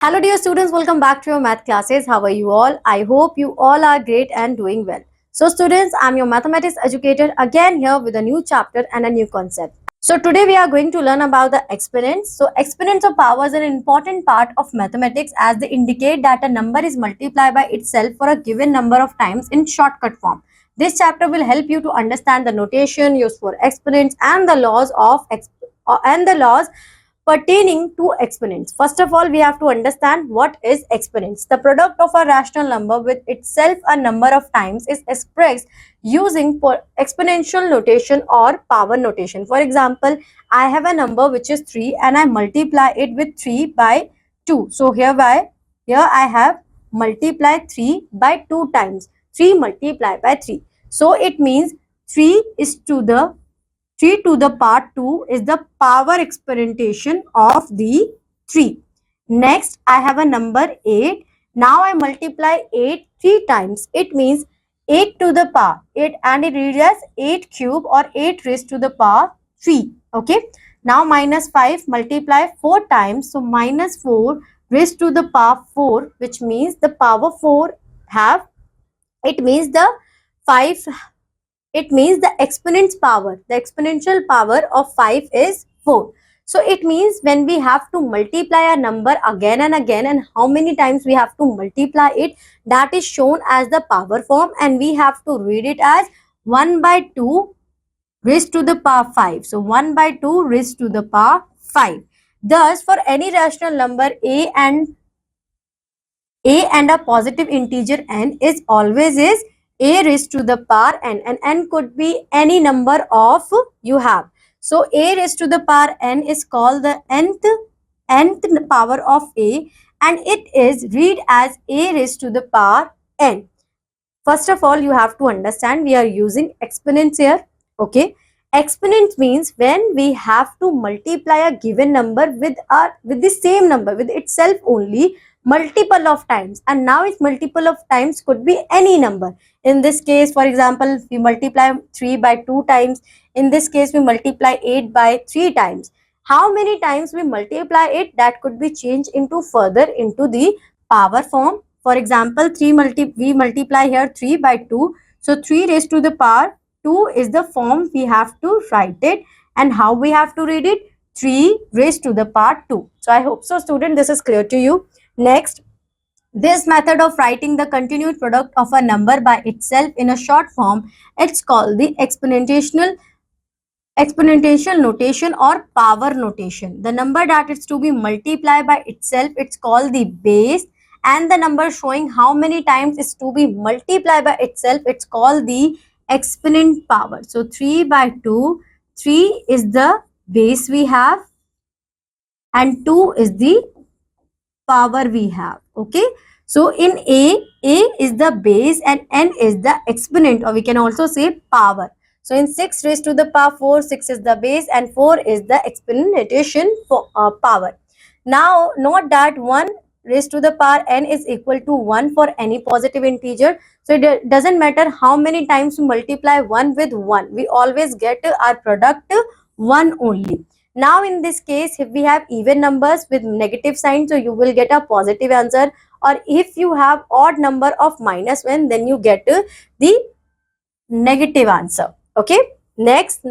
Hello, dear students. Welcome back to your math classes. How are you all? I hope you all are great and doing well. So, students, I'm your mathematics educator again here with a new chapter and a new concept. So, today we are going to learn about the exponents. So, exponents of powers are an important part of mathematics as they indicate that a number is multiplied by itself for a given number of times in shortcut form. This chapter will help you to understand the notation used for exponents and the laws pertaining to exponents. First of all, we have to understand what is exponents. The product of a rational number with itself a number of times is expressed using exponential notation or power notation. For example, I have a number which is 3 and I multiply it with 3 by 2. So here I have multiplied 3 by 2 times. 3 multiplied by 3. So it means 3 is to the 3 to the power 2 is the power exponentation of the 3. Next, I have a number 8. Now I multiply 8 3 times. It means 8 to the power 8 and it reads as 8 cube or 8 raised to the power 3. Okay. Now minus 5 multiply 4 times. So minus 4 raised to the power 4, which means the power 4 have, it means the 5, it means the exponent's power, the exponential power of 5 is 4. So it means when we have to multiply a number again and again, and how many times we have to multiply it, that is shown as the power form, and we have to read it as 1 by 2 raised to the power 5. So 1 by 2 raised to the power 5. Thus, for any rational number a and a positive integer n is always is a raised to the power n, and n could be any number of you have. So a raised to the power n is called the nth power of a, and it is read as a raised to the power n. First of all, you have to understand we are using exponents here. Okay, exponent means when we have to multiply a given number with the same number with itself only multiple of times, and now its multiple of times could be any number. In this case, for example, we multiply 3 by 2 times. In this case, we multiply 8 by 3 times. How many times we multiply it, that could be changed into further into the power form. For example, we multiply here 3 by 2. So 3 raised to the power 2 is the form we have to write it, and how we have to read it, 3 raised to the power 2. So I hope so, student, this is clear to you. Next, this method of writing the continued product of a number by itself in a short form, it's called the exponential notation or power notation. The number that is to be multiplied by itself, it's called the base, and the number showing how many times is to be multiplied by itself, it's called the exponent power. So 3 by 2, 3 is the base we have and 2 is the power we have. Okay, so in a is the base and n is the exponent, or we can also say power. So in 6 raised to the power 4, 6 is the base and 4 is the exponentation for power. Now note that 1 raised to the power n is equal to 1 for any positive integer. So it doesn't matter how many times we multiply 1 with 1, we always get our product 1 only. Now in this case, if we have even numbers with negative sign, so you will get a positive answer, or if you have odd number of -1, then you get the negative answer. Okay, next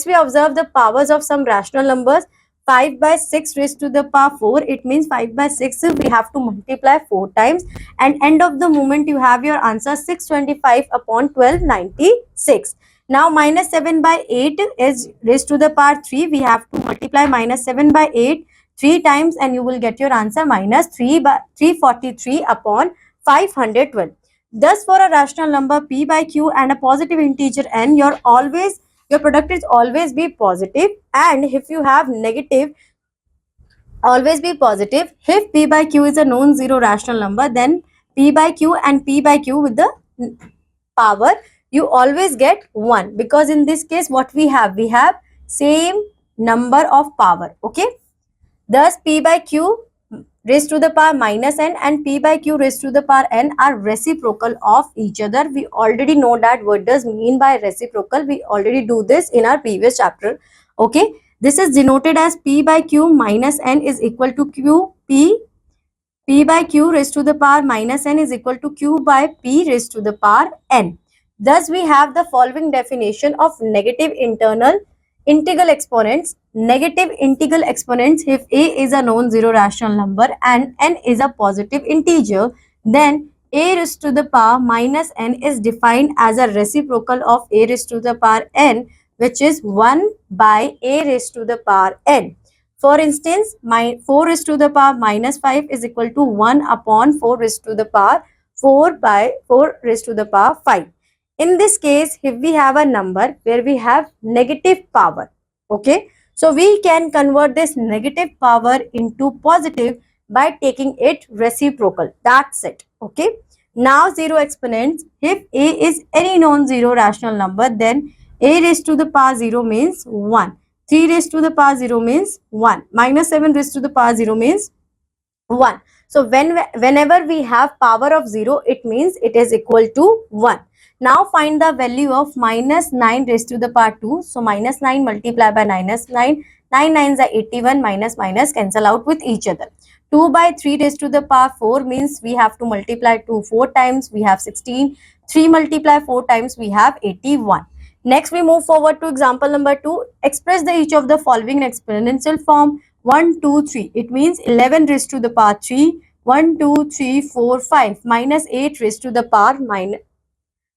we observe the powers of some rational numbers. 5 by 6 raised to the power 4, it means 5 by 6 we have to multiply 4 times, and end of the moment you have your answer 625 upon 1296. Now minus 7 by 8 is raised to the power 3, we have to multiply minus 7 by 8 3 times, and you will get your answer minus 343 upon 512. Thus, for a rational number p by q and a positive integer n, your product is always be positive, and if you have negative, always be positive. If p by q is a non-zero rational number, then p by q and p by q with the power, you always get 1, because in this case what we have same number of power. Okay, thus p by q raised to the power minus n and p by q raised to the power n are reciprocal of each other. We already know that what does mean by reciprocal. We already do this in our previous chapter. Okay, this is denoted as p by q minus n is equal to q p P by Q raised to the power minus n is equal to Q by P raised to the power n. Thus, we have the following definition of negative internal integral exponents. Negative integral exponents, if a is a non-zero rational number and n is a positive integer, then a raised to the power minus n is defined as a reciprocal of a raised to the power n, which is 1 by a raised to the power n. For instance, 4 raised to the power minus 5 is equal to 1 upon 4 raised to the power 4 by 4 raised to the power 5. In this case, if we have a number where we have negative power, okay, so we can convert this negative power into positive by taking it reciprocal. That's it. Okay. Now, zero exponents. If a is any non-zero rational number, then a raised to the power 0 means 1. 3 raised to the power 0 means 1. Minus 7 raised to the power 0 means 1. So, whenever we have power of 0, it means it is equal to 1. Now, find the value of minus 9 raised to the power 2. So, minus 9 multiplied by minus 9. 9 9s are 81, minus minus cancel out with each other. 2 by 3 raised to the power 4 means we have to multiply 2 4 times, we have 16. 3 multiply 4 times, we have 81. Next, we move forward to example number 2. Express each of the following in exponential form. 1, 2, 3. It means 11 raised to the power 3. 1, 2, 3, 4, 5. Minus 8 raised to the power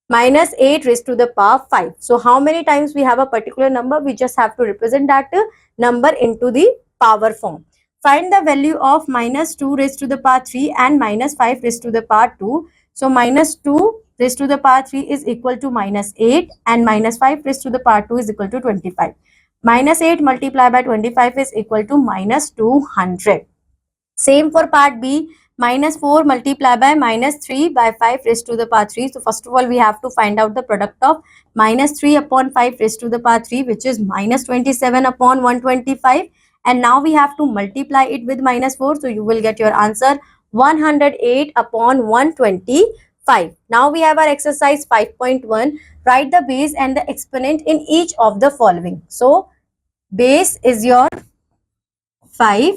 minus 8 raised to the power 5. So, how many times we have a particular number? We just have to represent that number into the power form. Find the value of minus 2 raised to the power 3 and minus 5 raised to the power 2. So, minus 2 raised to the power 3 is equal to minus 8 and minus 5 raised to the power 2 is equal to 25. Minus 8 multiplied by 25 is equal to minus 200. Same for part B. Minus 4 multiplied by minus 3 by 5 raised to the power 3. So, first of all, we have to find out the product of minus 3 upon 5 raised to the power 3, which is minus 27 upon 125. And now we have to multiply it with minus 4. So, you will get your answer 108 upon 125. Now, we have our exercise 5.1. Write the base and the exponent in each of the following. So, base is your 5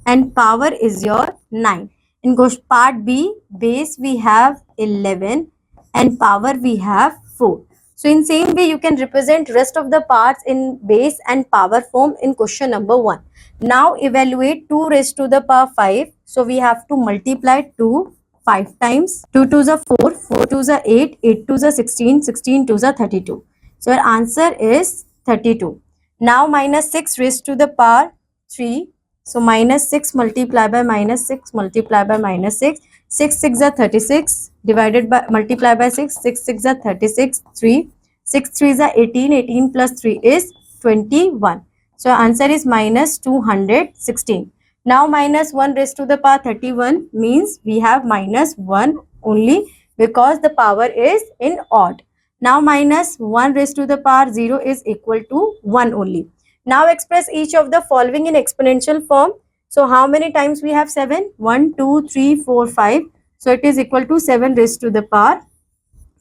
and power is your 9. In part B, base we have 11 and power we have 4. So, in same way, you can represent rest of the parts in base and power form in question number 1. Now, evaluate 2 raised to the power 5. So, we have to multiply 2 5 times. 2 2s are 4, 4 2s are 8, 8 2s are 16, 16 2s are 32. So, your answer is 32. Now, minus 6 raised to the power 3. So, minus 6 multiplied by minus 6 multiplied by minus 6. 6 6 are 36 divided by multiplied by 6. 6 6 are 36. 3. 6 3 are 18. 18 plus 3 is 21. So, answer is minus 216. Now, minus 1 raised to the power 31 means we have minus 1 only because the power is in odd. Now, minus 1 raised to the power 0 is equal to 1 only. Now, express each of the following in exponential form. So, how many times we have 7? 1, 2, 3, 4, 5. So, it is equal to 7 raised to the power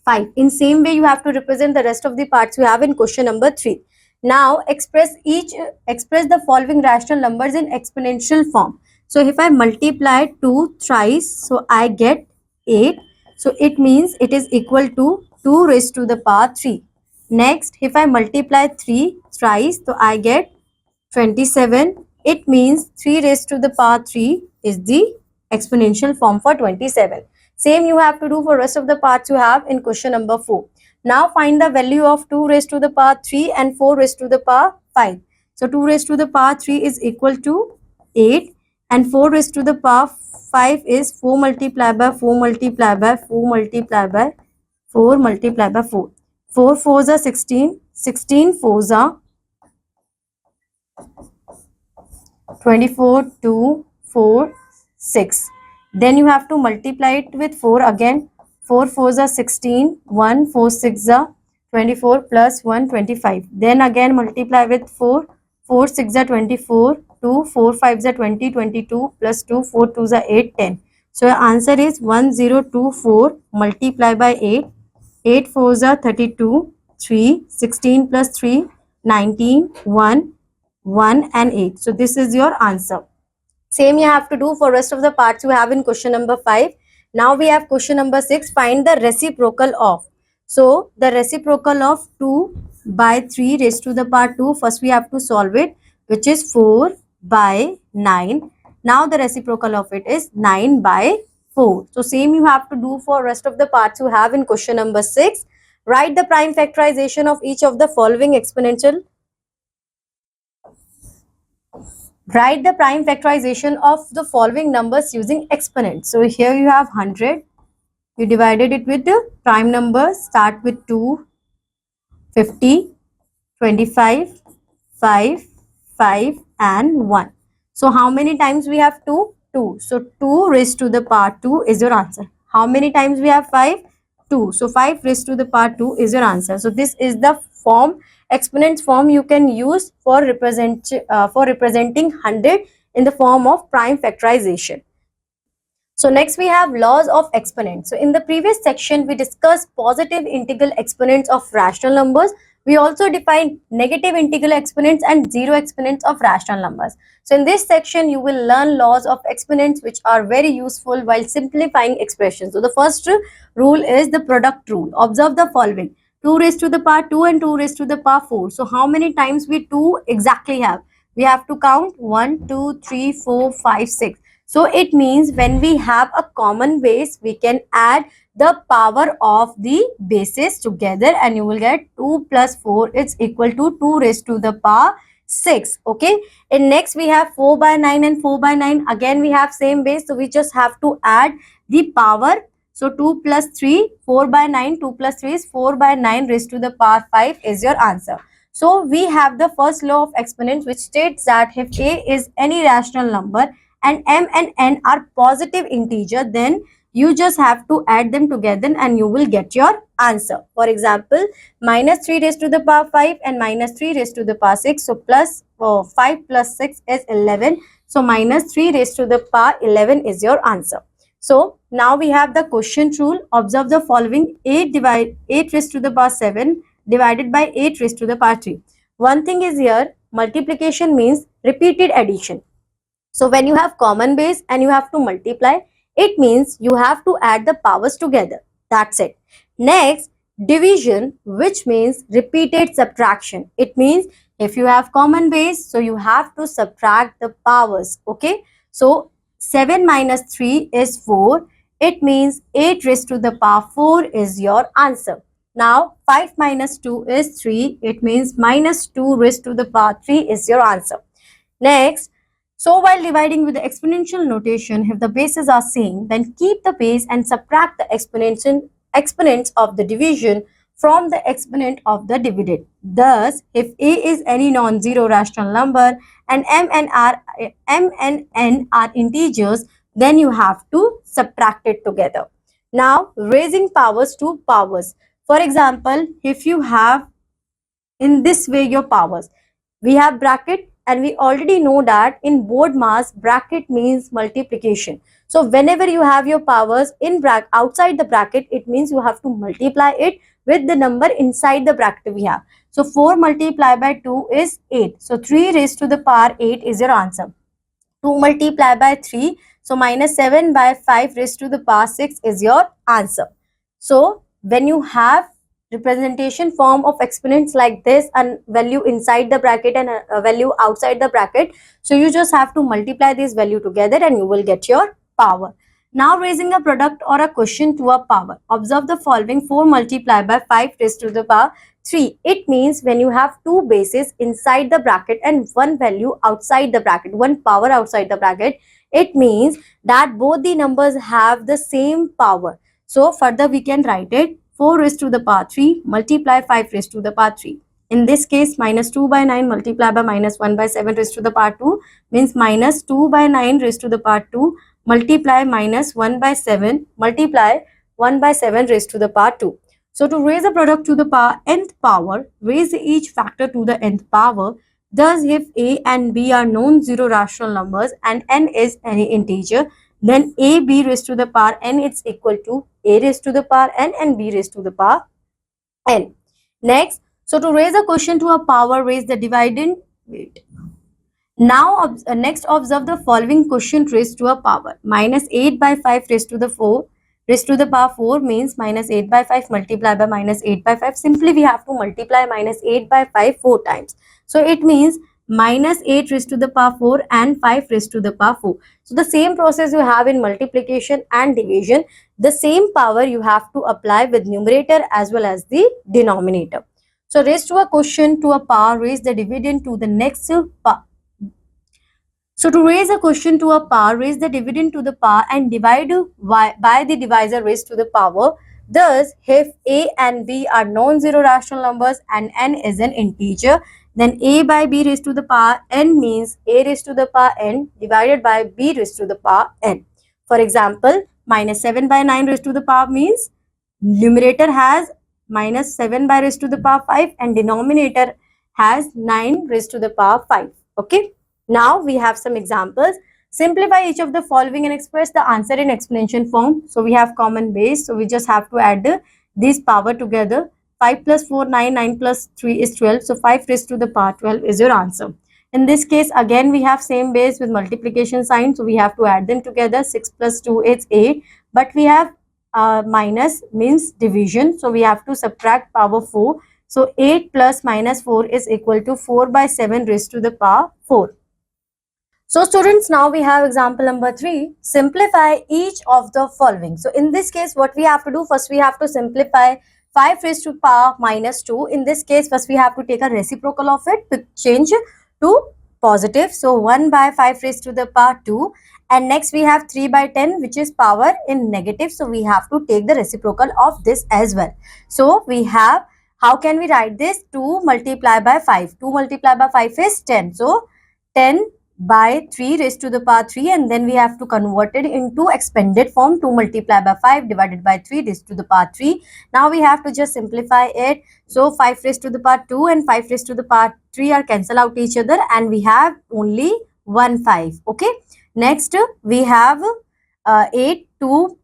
5. In same way, you have to represent the rest of the parts you have in question number 3. Now, express the following rational numbers in exponential form. So, if I multiply 2 thrice, so I get 8. So, it means it is equal to 2 raised to the power 3. Next, if I multiply 3 thrice, so I get 27. It means 3 raised to the power 3 is the exponential form for 27. Same you have to do for rest of the parts you have in question number 4. Now, find the value of 2 raised to the power 3 and 4 raised to the power 5. So, 2 raised to the power 3 is equal to 8 and 4 raised to the power 5 is 4 multiplied by 4 multiplied by 4 multiplied by 4 multiplied by 4. 4 4s are 16, 16 4s are 24, 2, 4, 6. Then you have to multiply it with 4 again. 4 4s are 16, 1, 4 6 are 24 plus 1, 25. Then again multiply with 4, 4 6 are 24, 2, 4 5s are 20, 22 plus 2, 4 2s are 8, 10. So, your answer is 1024 multiplied by 8. 8 4s are 32, 3, 16 plus 3, 19, 1, 1 and 8. So, this is your answer. Same you have to do for rest of the parts you have in question number 5. Now we have question number 6. Find the reciprocal of. So the reciprocal of 2 by 3 raised to the power 2. First we have to solve it, which is 4 by 9. Now the reciprocal of it is 9 by 4. So same you have to do for rest of the parts you have in question number 6. Write the prime factorization of each of the following exponential. Write the prime factorization of the following numbers using exponents. So here you have 100. You divided it with the prime numbers. Start with 2, 50, 25, 5, 5 and 1. So how many times we have 2? 2. So 2 raised to the power 2 is your answer. How many times we have 5? 2. So 5 raised to the power 2 is your answer. So this is the form, exponents form you can use for representing 100 in the form of prime factorization. So next we have laws of exponents. So in the previous section we discussed positive integral exponents of rational numbers. We also defined negative integral exponents and zero exponents of rational numbers. So in this section you will learn laws of exponents which are very useful while simplifying expressions. So the first rule is the product rule. Observe the following: 2 raised to the power 2 and 2 raised to the power 4. So how many times we 2 exactly have? We have to count 1, 2, 3, 4, 5, 6. So it means when we have a common base, we can add the power of the bases together and you will get 2 plus 4 is equal to 2 raised to the power 6. Okay. And next we have 4 by 9 and 4 by 9. Again we have same base. So we just have to add the power. So 2 plus 3, 4 by 9, 2 plus 3 is 4 by 9 raised to the power 5 is your answer. So we have the first law of exponents which states that if a is any rational number and m and n are positive integer, then you just have to add them together and you will get your answer. For example, minus 3 raised to the power 5 and minus 3 raised to the power 6. So plus 5 plus 6 is 11. So minus 3 raised to the power 11 is your answer. So now we have the quotient rule. Observe the following: 8 raised to the power 7 divided by 8 raised to the power 3. One thing is here, multiplication means repeated addition. So when you have common base and you have to multiply, it means you have to add the powers together. That's it. Next, division, which means repeated subtraction. It means if you have common base, so you have to subtract the powers. Okay. So 7 minus 3 is 4. It means 8 raised to the power 4 is your answer. Now 5 minus 2 is 3. It means minus 2 raised to the power 3 is your answer. Next, so while dividing with the exponential notation, if the bases are same, then keep the base and subtract the exponents of the division from the exponent of the dividend. Thus, if a is any non-zero rational number and m and n are integers, then you have to subtract it together. Now, raising powers to powers. For example, if you have in this way your powers, we have bracket, and we already know that in BODMAS bracket means multiplication. So whenever you have your powers in outside the bracket, it means you have to multiply it with the number inside the bracket we have. So 4 multiplied by 2 is 8. So 3 raised to the power 8 is your answer. 2 multiplied by 3, so minus 7 by 5 raised to the power 6 is your answer. So when you have representation form of exponents like this and value inside the bracket and a value outside the bracket, so you just have to multiply this value together and you will get your power. Now raising a product or a quotient to a power. Observe the following: 4 multiplied by 5 raised to the power 3. It means when you have two bases inside the bracket and one value outside the bracket, one power outside the bracket, it means that both the numbers have the same power. So further we can write it: 4 raised to the power 3 multiply 5 raised to the power 3. In this case, minus 2 by 9 multiplied by minus 1 by 7 raised to the power 2 means minus 2 by 9 raised to the power 2 multiply minus 1 by 7 multiply 1 by 7 raised to the power 2. So to raise a product to the power nth power, raise each factor to the nth power. Thus, if a and b are non-zero rational numbers and n is any integer, then a b raised to the power n is equal to a raised to the power n and b raised to the power n. Next, so to raise a quotient to a power, raise the dividend. Now, next observe the following quotient raised to a power. Minus 8 by 5 raised to the 4 raised to the power 4 means minus 8 by 5 multiplied by minus 8 by 5. Simply we have to multiply minus 8 by 5 4 times. So it means minus 8 raised to the power 4 and 5 raised to the power 4. So the same process you have in multiplication and division, the same power you have to apply with numerator as well as the denominator. So raised to a quotient to a power, raise the dividend to the next power. So to raise a quotient to a power, raise the dividend to the power and divide by the divisor raised to the power. Thus, if a and b are non-zero rational numbers and n is an integer, then a by b raised to the power n means a raised to the power n divided by b raised to the power n. For example, minus 7 by 9 raised to the power means numerator has minus 7 by raised to the power 5 and denominator has 9 raised to the power 5. Okay. Now we have some examples. Simplify each of the following and express the answer in exponential form. So we have common base. So we just have to add these power together. 5 plus 4, 9, 9 plus 3 is 12. So 5 raised to the power 12 is your answer. In this case, again, we have same base with multiplication sign. So we have to add them together. 6 plus 2 is 8. But we have minus means division. So we have to subtract power 4. So 8 plus minus 4 is equal to 4 by 7 raised to the power 4. So students, now we have example number 3. Simplify each of the following. So in this case, what we have to do, first we have to simplify 5 raised to power minus 2. In this case, first we have to take a reciprocal of it to change to positive. So 1 by 5 raised to the power 2. And next we have 3 by 10, which is power in negative. So we have to take the reciprocal of this as well. So we have, how can we write this? 2 multiplied by 5. 2 multiplied by 5 is 10. So 10 by 3 raised to the power 3, and then we have to convert it into expanded form. 2 multiplied by 5 divided by 3 raised to the power 3. Now we have to just simplify it. So 5 raised to the power 2 and 5 raised to the power 3 are cancel out each other and we have only 1 5. Okay. Next we have 8. 2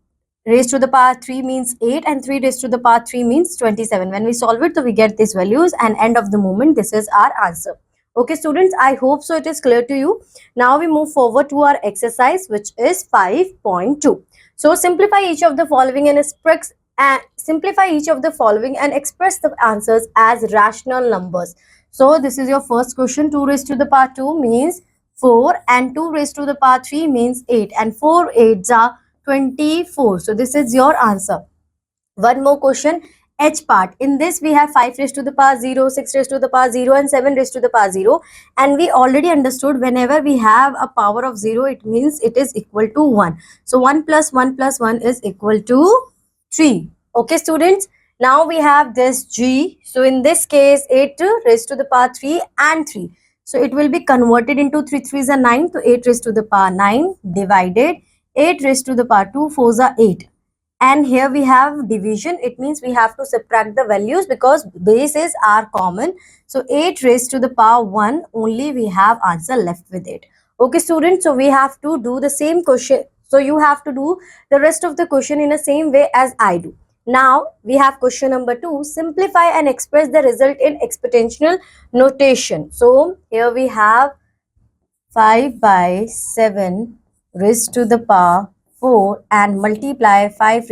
raised to the power 3 means 8 and 3 raised to the power 3 means 27. When we solve it, so we get these values and end of the moment this is our answer. Okay students, I hope so it is clear to you. Now we move forward to our exercise, which is 5.2. So simplify each of the following and express the answers as rational numbers. So this is your first question. 2 raised to the power 2 means 4 and 2 raised to the power 3 means 8 and 4 8s are 24. So this is your answer. One more question. H part. In this we have 5 raised to the power 0, 6 raised to the power 0 and 7 raised to the power 0. And we already understood whenever we have a power of 0, it means it is equal to 1. So 1 plus 1 plus 1 is equal to 3. Okay students. Now we have this G. So in this case 8 raised to the power 3 and 3. So it will be converted into 3 3s are 9. So 8 raised to the power 9 divided 8 raised to the power 2 4s are 8. And here we have division. It means we have to subtract the values because bases are common. So 8 raised to the power 1, only we have answer left with it. Okay students, so we have to do the same question. So you have to do the rest of the question in the same way as I do. Now we have question number 2. Simplify and express the result in exponential notation. So here we have 5 by 7 raised to the power 4 and multiply 5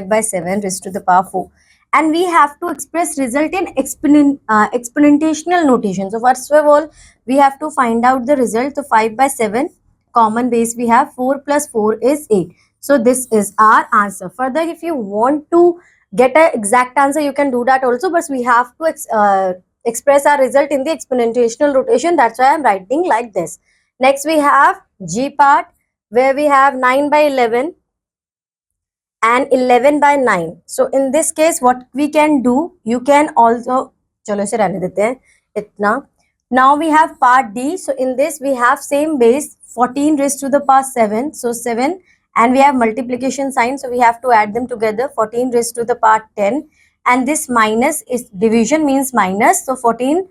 by 7 raised to the power 4. And we have to express result in exponential notation. So first of all, we have to find out the result. So 5 by 7, common base we have 4 plus 4 is 8. So this is our answer. Further, if you want to get an exact answer, you can do that also. But we have to express our result in the exponential notation. That's why I'm writing like this. Next we have G part, where we have 9 by 11 and 11 by 9. So in this case, what we can do, you can also, chalo se rehne dete hain, itna. Now we have part D. So in this we have same base, 14 raised to the power 7. So 7, and we have multiplication sign. So we have to add them together, 14 raised to the power 10. And this minus is division means minus. So 14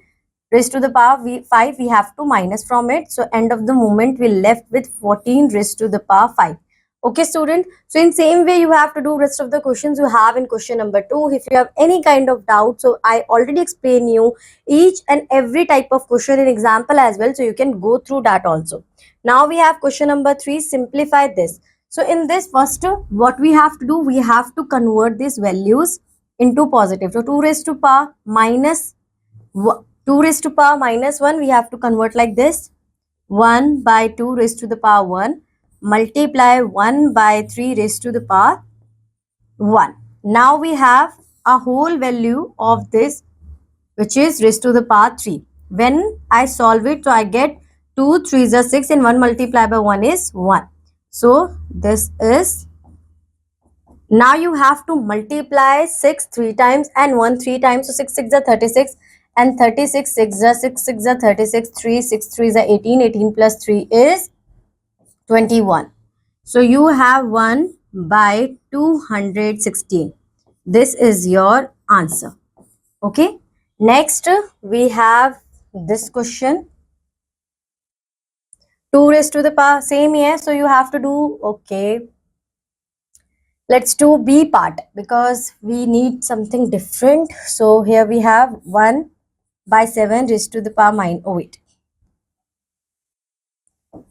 raised to the power 5, we have to minus from it. So end of the moment we left with 14 raised to the power 5. Okay, student. So in same way, you have to do rest of the questions you have in question number 2. If you have any kind of doubt, so I already explain you each and every type of question in example as well. So you can go through that also. Now we have question number 3. Simplify this. So in this first, what we have to do, we have to convert these values into positive. So 2 raised to power minus 2 raised to power minus 1, we have to convert like this. 1 by 2 raised to the power 1 multiply 1 by 3 raised to the power 1. Now we have a whole value of this, which is raised to the power 3. When I solve it, so I get 2 3s are 6 and 1 multiplied by 1 is 1. So this is, now you have to multiply 6 3 times and 1 3 times. So 6 6 are 36 and 36 6 are 6 6 are 36, 3 6 3 are 18, 18 plus 3 is 21. So you have 1 by 216. This is your answer. Okay. Next, we have this question. 2 raised to the power, same here. So you have to do, okay. Let's do B part because we need something different. So here we have 1 by 7 raised to the power minus, oh wait.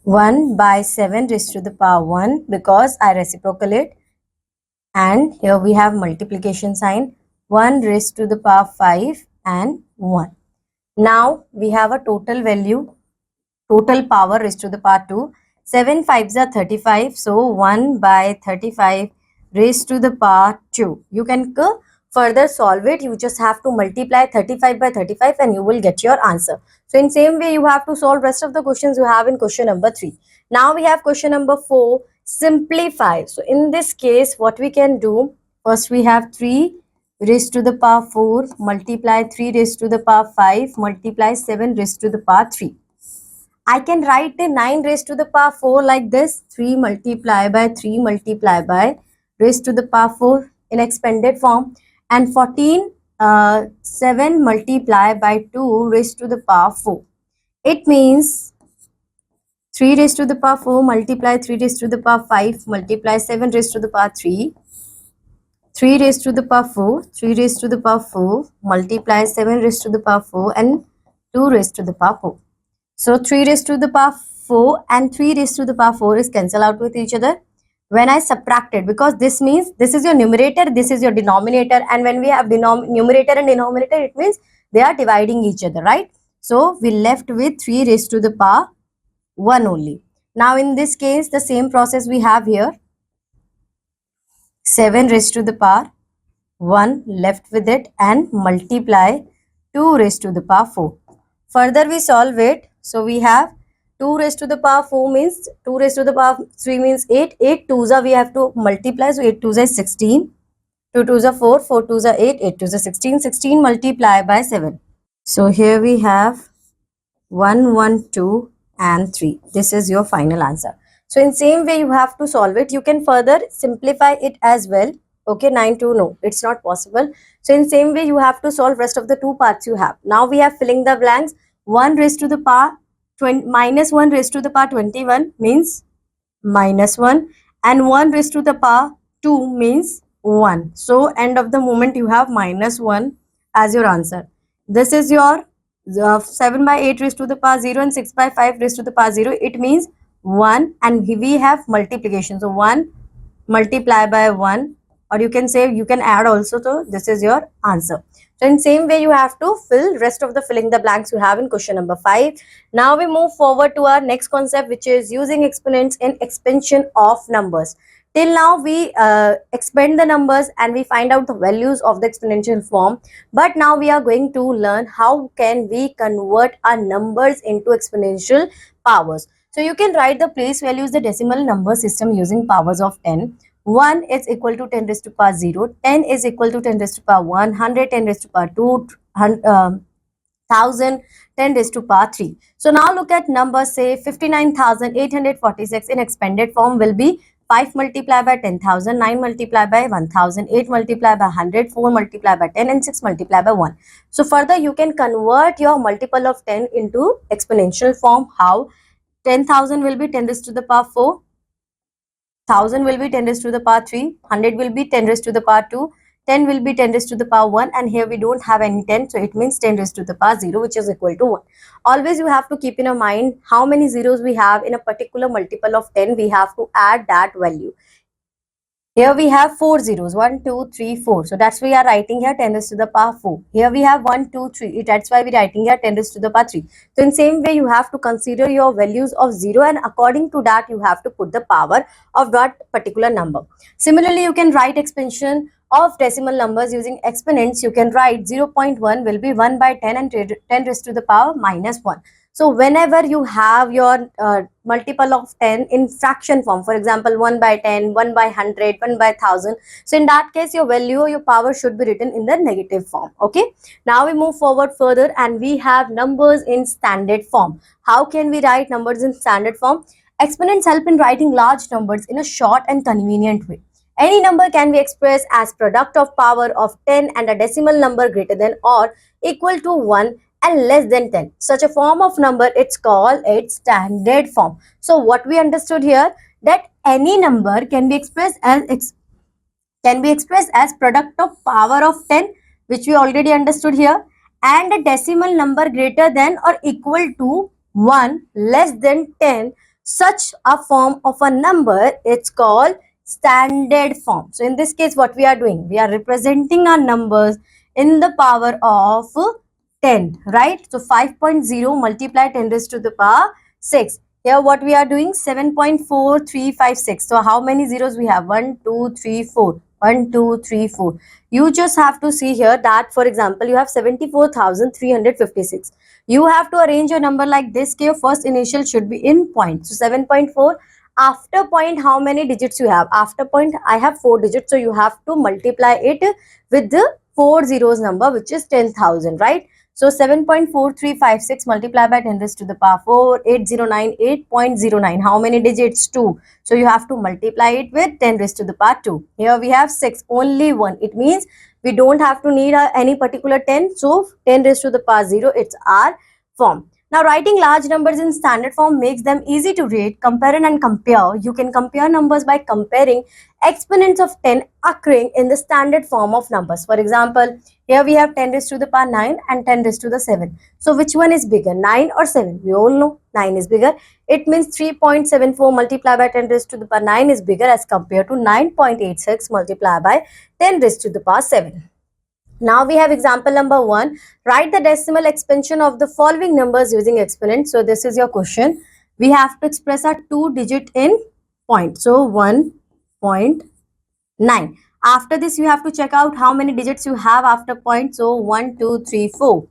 1 by 7 raised to the power 1 because I reciprocal it. And here we have multiplication sign, 1 raised to the power 5 and 1. Now we have a total value, total power raised to the power 2. 7 5s are 35. So 1 by 35 raised to the power 2. You can further solve it. You just have to multiply 35 by 35 and you will get your answer. So in same way, you have to solve rest of the questions you have in question number 3. Now we have question number 4. Simplify. So in this case, what we can do, first we have 3 raised to the power 4 multiply 3 raised to the power 5 multiply 7 raised to the power 3. I can write the 9 raised to the power 4 like this. 3 multiply by 3 multiply by raised to the power 4 in expanded form. And 14 7 multiply by 2 raised to the power 4. It means 3 raised to the power 4 multiply 3 raised to the power 5 multiply 7 raised to the power 3. 3 raised to the power 4, 3 raised to the power 4 multiply 7 raised to the power 4 and 2 raised to the power 4. So 3 raised to the power 4 and 3 raised to the power 4 is cancel out with each other. When I subtract it, because this means this is your numerator, this is your denominator, and when we have numerator and denominator, it means they are dividing each other, right? So we left with 3 raised to the power 1 only. Now in this case, the same process we have here. 7 raised to the power 1 left with it and multiply 2 raised to the power 4. Further we solve it. So we have 2 raised to the power 4 means 2 raised to the power 3 means 8. 8 2s are we have to multiply. So 8 2s are 16. 2 2s are 4. 4 2s are 8. 8 2s are 16. 16 multiply by 7. So here we have 1 1 2 and 3. This is your final answer. So in same way you have to solve it. You can further simplify it as well. Okay, 9 2, no, it's not possible. So in same way you have to solve rest of the 2 parts you have. Now we have filling the blanks. 1 raised to the power 20 minus 1 raised to the power 21 means minus 1 and 1 raised to the power 2 means 1. So end of the moment you have minus 1 as your answer. This is your 7 by 8 raised to the power 0 and 6 by 5 raised to the power 0. It means 1 and we have multiplication. So 1 multiply by 1, or you can say you can add also. So this is your answer. So in same way you have to fill rest of the filling the blanks you have in question number 5. Now we move forward to our next concept, which is using exponents in expansion of numbers. Till now we expand the numbers and we find out the values of the exponential form. But now we are going to learn how can we convert our numbers into exponential powers. So you can write the place values, the decimal number system using powers of 10. 1 is equal to 10 raised to power 0. 10 is equal to 10 raised to power 1. 100 10 raised to power 2. 1000 10 raised to power 3. So now look at numbers, say 59,846 in expanded form will be 5 multiplied by 10,000, 9 multiplied by 1,000, 8 multiplied by 100, 4 multiplied by 10 and 6 multiplied by 1. So further you can convert your multiple of 10 into exponential form. How? 10,000 will be 10 raised to the power 4. 1000 will be 10 raised to the power 3, 100 will be 10 raised to the power 2, 10 will be 10 raised to the power 1, and here we don't have any 10, so it means 10 raised to the power 0, which is equal to 1. Always you have to keep in your mind how many zeros we have in a particular multiple of 10. We have to add that value. Here we have 4 zeros, 1, 2, 3, 4. So that's why we are writing here 10 raised to the power 4. Here we have 1, 2, 3. That's why we are writing here 10 raised to the power 3. So in same way, you have to consider your values of 0, and according to that, you have to put the power of that particular number. Similarly, you can write expansion of decimal numbers using exponents. You can write 0.1 will be 1 by 10 and 10 raised to the power minus 1. So whenever you have your multiple of 10 in fraction form, for example 1 by 10, 1 by 100, 1 by 1000, so in that case your value or your power should be written in the negative form. Okay, now we move forward further and we have numbers in standard form. How can we write numbers in standard form? Exponents help in writing large numbers in a short and convenient way. Any number can be expressed as product of power of 10 and a decimal number greater than or equal to 1 and less than 10. Such a form of number, it's called its standard form. So what we understood here, that any number can be expressed as product of power of 10, which we already understood here, and a decimal number greater than or equal to 1 less than 10. Such a form of a number, it's called standard form. So in this case, what we are doing, we are representing our numbers in the power of 10, right? So 5.0 multiply 10 raised to the power 6. Here what we are doing, 7.4356. So how many zeros we have? 1, 2, 3, 4. 1, 2, 3, 4. You just have to see here that, for example, you have 74,356. You have to arrange your number like this. Your first initial should be in point. So 7.4. After point, how many digits you have? After point, I have 4 digits. So you have to multiply it with the 4 zeros number, which is 10,000, right? So 7.4356 multiplied by 10 raised to the power 4, 809, 8.09. How many digits? 2. So you have to multiply it with 10 raised to the power 2. Here we have 6, only 1. It means we don't have to need any particular 10. So 10 raised to the power 0, it's our form. Now writing large numbers in standard form makes them easy to read, compare and compare. You can compare numbers by comparing exponents of 10 occurring in the standard form of numbers. For example, here we have 10 raised to the power 9 and 10 raised to the 7. So which one is bigger, 9 or 7? We all know 9 is bigger. It means 3.74 multiplied by 10 raised to the power 9 is bigger as compared to 9.86 multiplied by 10 raised to the power 7. Now we have example number 1. Write the decimal expansion of the following numbers using exponents. So this is your question. We have to express a 2 digit in point. So 1.9. After this, you have to check out how many digits you have after point. So 1, 2, 3, 4.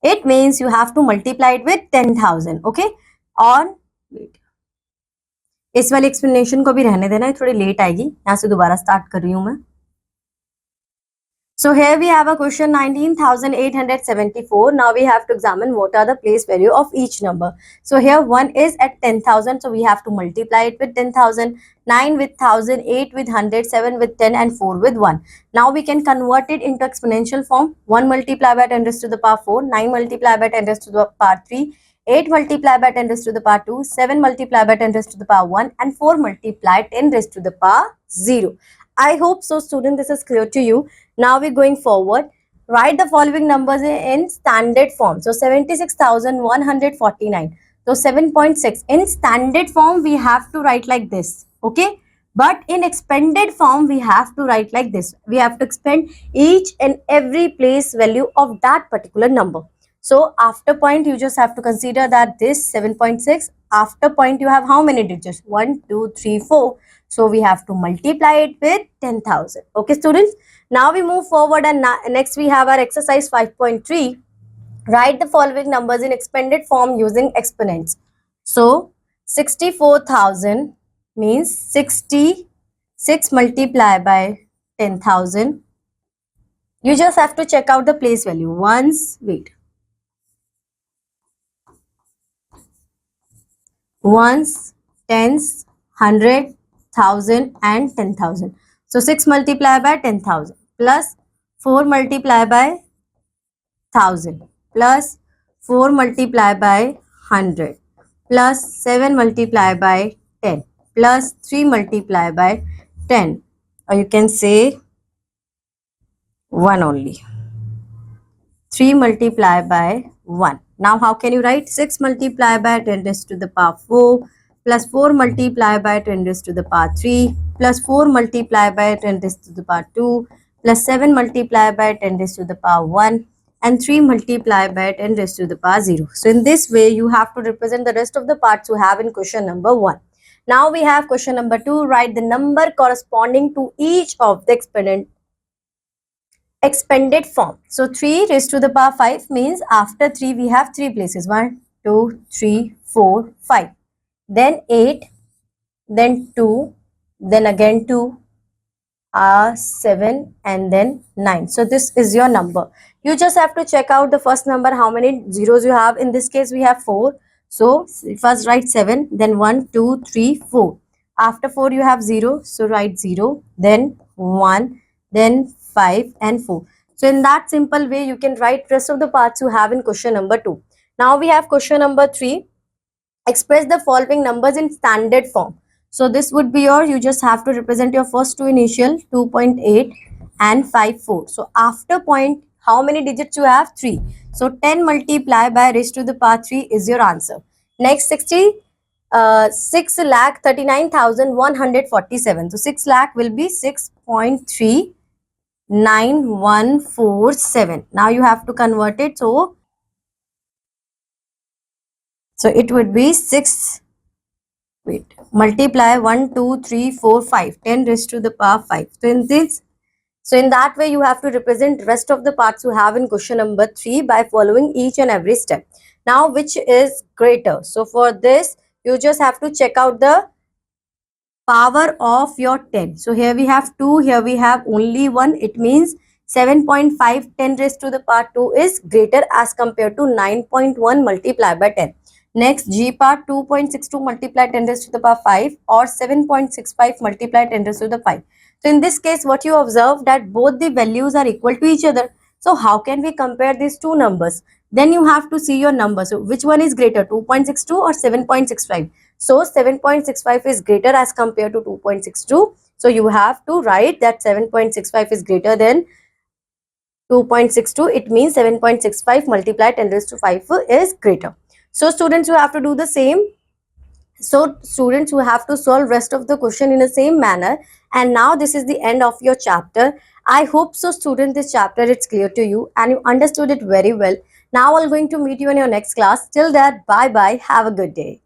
It means you have to multiply it with 10,000. Okay. और wait. इस वाले explanation को भी रहने देना है, थोड़ी late आएगी, यहाँ से दोबारा स्टार्ट कर रही हूँ मैं. So here we have a question 19,874. Now we have to examine what are the place value of each number. So here 1 is at 10,000. So we have to multiply it with 10,000. 9 with 1,000, 8 with 100, 7 with 10 and 4 with 1. Now we can convert it into exponential form. 1 multiplied by 10 raised to the power 4. 9 multiplied by 10 raised to the power 3. 8 multiplied by 10 raised to the power 2. 7 multiplied by 10 raised to the power 1. And 4 multiplied 10 raised to the power 0. I hope so, student, this is clear to you. Now we're going forward. Write the following numbers in standard form. So 76,149. So 7.6. In standard form, we have to write like this. Okay. But in expanded form, we have to write like this. We have to expand each and every place value of that particular number. So after point, you just have to consider that this 7.6. After point, you have how many digits? 1, 2, 3, 4. So we have to multiply it with 10,000. Okay, students. Now we move forward and next we have our exercise 5.3. Write the following numbers in expanded form using exponents. So 64,000 means 66 multiplied by 10,000. You just have to check out the place value. Ones, wait. Ones, tens, 100, 1,000 and 10,000. So 6 multiplied by 10,000 plus 4 multiplied by 1,000 plus 4 multiplied by 100 plus 7 multiplied by 10. plus 3 multiplied by 10, or you can say 1 only. 3 multiplied by 1. Now how can you write? 6 multiplied by 10 raised to the power 4 plus 4 multiplied by 10 raised to the power 3 plus 4 multiplied by 10 raised to the power 2 plus 7 multiplied by 10 raised to the power 1 and 3 multiplied by 10 raised to the power 0. So in this way you have to represent the rest of the parts you have in question number 1. Now we have question number 2. Write the number corresponding to each of the expanded form. So 3 raised to the power 5 means after 3 we have 3 places. 1, 2, 3, 4, 5. Then 8, then 2, then again 2, 7 and then 9. So this is your number. You just have to check out the first number, how many zeros you have. In this case we have 4. So first write 7, then 1, 2, 3, 4. After 4 you have 0. So write 0, then 1, then 5 and 4. So in that simple way you can write rest of the parts you have in question number 2. Now we have question number 3. Express the following numbers in standard form. So this would be you just have to represent your first two initial 2.8 and 5.4. So after point, how many digits you have? 3. So 10 multiplied by raised to the power 3 is your answer. Next 6,39,147. So 6 lakh will be 6.39147. Now you have to convert it. So it would be 6, multiply 1, 2, 3, 4, 5, 10 raised to the power 5. So in that way you have to represent rest of the parts you have in question number 3 by following each and every step. Now which is greater? So for this you just have to check out the power of your 10. So here we have 2, here we have only 1. It means 7.5 10 raised to the power 2 is greater as compared to 9.1 multiplied by 10. Next, G part 2.62 multiplied 10 raised to the power 5 or 7.65 multiplied 10 raised to the 5. So in this case, what you observe that both the values are equal to each other. So how can we compare these two numbers? Then you have to see your number. So which one is greater, 2.62 or 7.65? So 7.65 is greater as compared to 2.62. So you have to write that 7.65 is greater than 2.62. It means 7.65 multiplied 10 raised to 5 is greater. So students, you have to do the same. So students, you have to solve rest of the question in the same manner. And now this is the end of your chapter. I hope so students, this chapter is clear to you and you understood it very well. Now I'm going to meet you in your next class. Till that, bye bye. Have a good day.